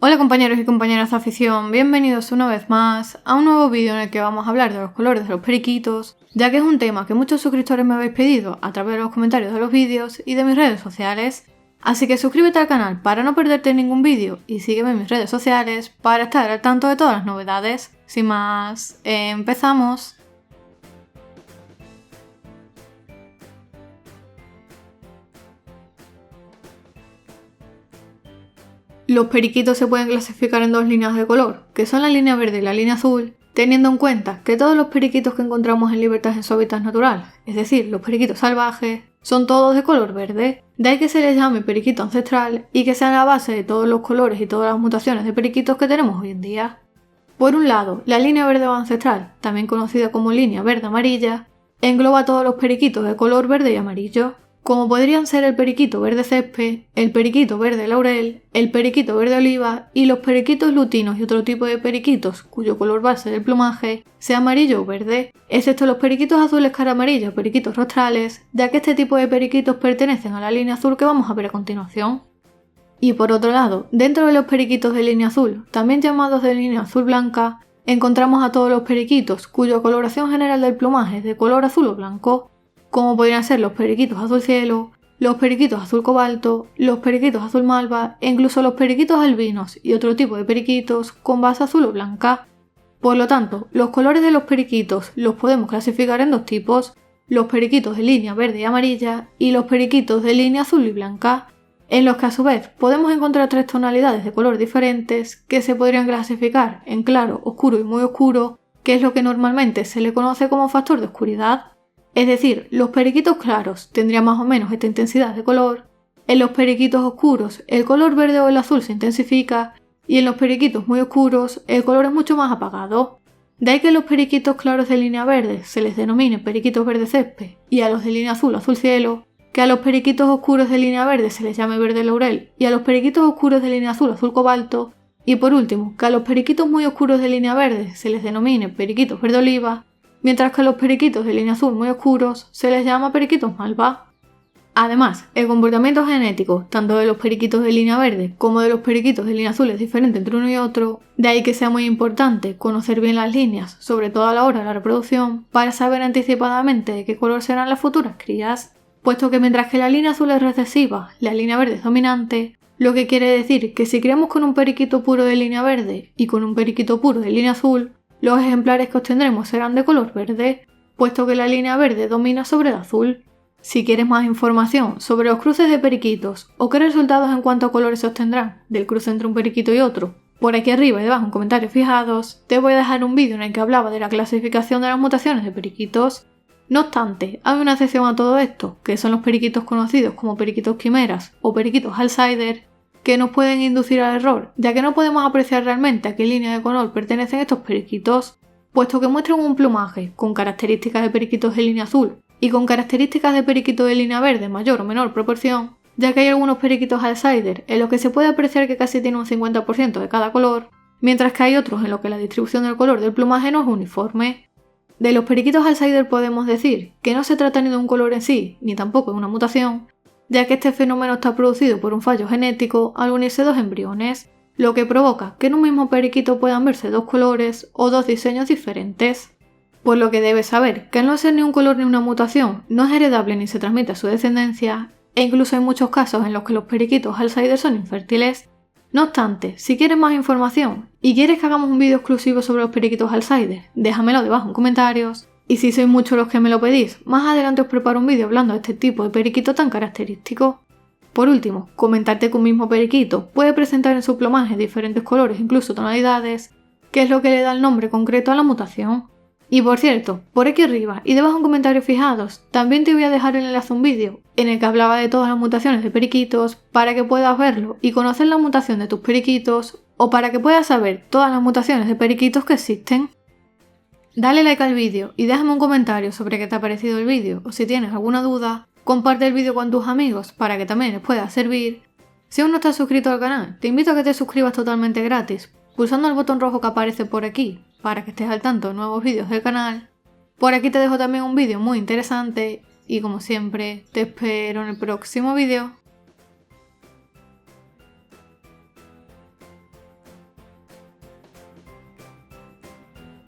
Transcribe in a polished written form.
Hola compañeros y compañeras de afición, bienvenidos una vez más a un nuevo vídeo en el que vamos a hablar de los colores de los periquitos, ya que es un tema que muchos suscriptores me habéis pedido a través de los comentarios de los vídeos y de mis redes sociales. Así que suscríbete al canal para no perderte ningún vídeo y sígueme en mis redes sociales para estar al tanto de todas las novedades. Sin más, empezamos. Los periquitos se pueden clasificar en dos líneas de color, que son la línea verde y la línea azul, teniendo en cuenta que todos los periquitos que encontramos en libertad en su hábitat natural, es decir, los periquitos salvajes, son todos de color verde. De ahí que se les llame periquito ancestral y que sean la base de todos los colores y todas las mutaciones de periquitos que tenemos hoy en día. Por un lado, la línea verde o ancestral, también conocida como línea verde-amarilla, engloba a todos los periquitos de color verde y amarillo, como podrían ser el periquito verde césped, el periquito verde laurel, el periquito verde oliva y los periquitos lutinos y otro tipo de periquitos cuyo color base del plumaje sea amarillo o verde, excepto los periquitos azules cara amarilla o periquitos rostrales, ya que este tipo de periquitos pertenecen a la línea azul que vamos a ver a continuación. Y por otro lado, dentro de los periquitos de línea azul, también llamados de línea azul blanca, encontramos a todos los periquitos cuya coloración general del plumaje es de color azul o blanco, como podrían ser los periquitos azul cielo, los periquitos azul cobalto, los periquitos azul malva e incluso los periquitos albinos y otro tipo de periquitos con base azul o blanca. Por lo tanto, los colores de los periquitos los podemos clasificar en dos tipos, los periquitos de línea verde y amarilla y los periquitos de línea azul y blanca, en los que a su vez podemos encontrar tres tonalidades de color diferentes que se podrían clasificar en claro, oscuro y muy oscuro, que es lo que normalmente se le conoce como factor de oscuridad. Es decir, los periquitos claros tendrían más o menos esta intensidad de color, en los periquitos oscuros el color verde o el azul se intensifica y en los periquitos muy oscuros el color es mucho más apagado. De ahí que los periquitos claros de línea verde se les denomine periquitos verde césped y a los de línea azul azul cielo, que a los periquitos oscuros de línea verde se les llame verde laurel y a los periquitos oscuros de línea azul azul cobalto, y por último, que a los periquitos muy oscuros de línea verde se les denomine periquitos verde oliva, mientras que a los periquitos de línea azul muy oscuros se les llama periquitos malva. Además, el comportamiento genético, tanto de los periquitos de línea verde como de los periquitos de línea azul es diferente entre uno y otro, de ahí que sea muy importante conocer bien las líneas, sobre todo a la hora de la reproducción, para saber anticipadamente de qué color serán las futuras crías, puesto que mientras que la línea azul es recesiva, la línea verde es dominante, lo que quiere decir que si criamos con un periquito puro de línea verde y con un periquito puro de línea azul, los ejemplares que obtendremos serán de color verde, puesto que la línea verde domina sobre el azul. Si quieres más información sobre los cruces de periquitos o qué resultados en cuanto a colores se obtendrán del cruce entre un periquito y otro, por aquí arriba y debajo en comentarios fijados, te voy a dejar un vídeo en el que hablaba de la clasificación de las mutaciones de periquitos. No obstante, hay una excepción a todo esto, que son los periquitos conocidos como periquitos quimeras o periquitos outsider, que nos pueden inducir al error, ya que no podemos apreciar realmente a qué línea de color pertenecen estos periquitos, puesto que muestran un plumaje con características de periquitos de línea azul y con características de periquitos de línea verde en mayor o menor proporción, ya que hay algunos periquitos outsider en los que se puede apreciar que casi tiene un 50% de cada color, mientras que hay otros en los que la distribución del color del plumaje no es uniforme. De los periquitos outsider podemos decir que no se trata ni de un color en sí, ni tampoco de una mutación, ya que este fenómeno está producido por un fallo genético al unirse dos embriones, lo que provoca que en un mismo periquito puedan verse dos colores o dos diseños diferentes. Por lo que debes saber que al no ser ni un color ni una mutación, no es heredable ni se transmite a su descendencia, e incluso hay muchos casos en los que los periquitos outsider son infértiles. No obstante, si quieres más información y quieres que hagamos un vídeo exclusivo sobre los periquitos outsider, déjamelo debajo en comentarios. Y si sois muchos los que me lo pedís, más adelante os preparo un vídeo hablando de este tipo de periquito tan característico. Por último, comentarte que un mismo periquito puede presentar en su plumaje diferentes colores, incluso tonalidades, que es lo que le da el nombre concreto a la mutación. Y por cierto, por aquí arriba y debajo en comentarios fijados, también te voy a dejar el enlace a un vídeo en el que hablaba de todas las mutaciones de periquitos para que puedas verlo y conocer la mutación de tus periquitos o para que puedas saber todas las mutaciones de periquitos que existen. Dale like al vídeo y déjame un comentario sobre qué te ha parecido el vídeo o si tienes alguna duda, comparte el vídeo con tus amigos para que también les pueda servir. Si aún no estás suscrito al canal, te invito a que te suscribas totalmente gratis, pulsando el botón rojo que aparece por aquí para que estés al tanto de nuevos vídeos del canal. Por aquí te dejo también un vídeo muy interesante y como siempre te espero en el próximo vídeo.